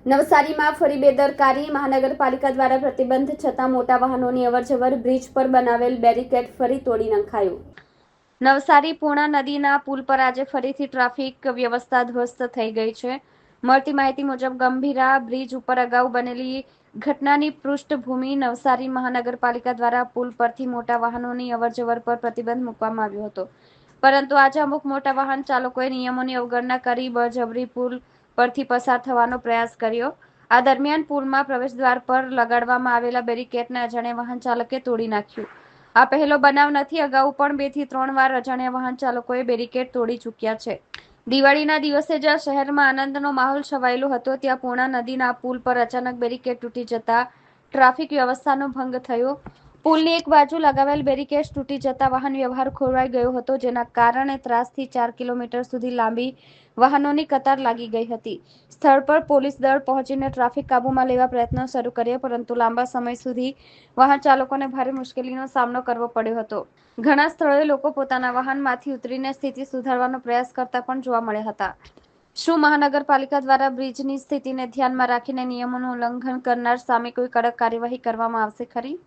નવસારીમાં ફરી બેદરકારી. મહાનગરપાલિકા દ્વારા પ્રતિબંધ છતાં મોટા વાહનોની અવરજવર. બ્રિજ પર બનાવેલ બેરીકેડ ફરી તોડી નખાયું. નવસારી પૂર્ણા નદીના પુલ પર આજે ફરીથી ટ્રાફિક વ્યવસ્થા ધ્વસ્ત થઈ ગઈ છે. મળતી માહિતી મુજબ ગંભીરા બ્રિજ ઉપર અગાઉ બનેલી ઘટનાની પૃષ્ઠભૂમિ નવસારી મહાનગરપાલિકા દ્વારા પુલ પરથી મોટા વાહનોની અવરજવર પર પ્રતિબંધ મૂકવામાં આવ્યો હતો. પરંતુ આજે અમુક મોટા વાહન ચાલકોએ નિયમોની અવગણના કરી બળજબરી પુલ પરથી પસાર થવાનો પ્રયાસ કર્યો. આ દરમિયાન પુલમાં પ્રવેશદ્વાર પર લગાડવામાં આવેલા બેરીકેડને અજાણ્યા વાહન ચાલકે તોડી નાખ્યું. આ પહેલો બનાવ નથી. અગાઉ પણ 2 થી 3 વાર અજાણ્યા વાહન ચાલકોએ બેરીકેડ તોડી ચૂક્યા છે. દિવાળીના દિવસે જ્યાં શહેરમાં આનંદનો માહોલ છવાયેલો હતો, ત્યાં પૂર્ણા નદીના પુલ પર અચાનક બેરીકેડ તૂટી જતા ટ્રાફિક વ્યવસ્થાનો ભંગ થયો. પુલની એક બાજુ લગાવેલ બેરીકેડ્સ તૂટી જતા વાહન વ્યવહાર ખોરવાઈ ગયો હતો, જેના કારણે 3 થી 4 કિલોમીટર સુધી લાંબી વાહનોની કતાર લાગી ગઈ હતી. સ્થળ પર પોલીસ દળ પહોંચીને ટ્રાફિક કાબૂમાં લેવા પ્રયત્નો શરૂ કર્યા, પરંતુ લાંબા સમય સુધી વાહન ચાલકોને ભારે મુશ્કેલીનો સામનો કરવો પડ્યો હતો. ઘણા સ્થળોએ લોકો પોતાના વાહનમાંથી ઉતરીને સ્થિતિ સુધારવાનો પ્રયાસ કરતા પણ જોવા મળ્યા હતા. શું મહાનગરપાલિકા દ્વારા બ્રિજની સ્થિતિને ધ્યાનમાં રાખીને નિયમોનું ઉલ્લંઘન કરનાર સામે કોઈ કડક કાર્યવાહી કરવામાં આવશે ખરી?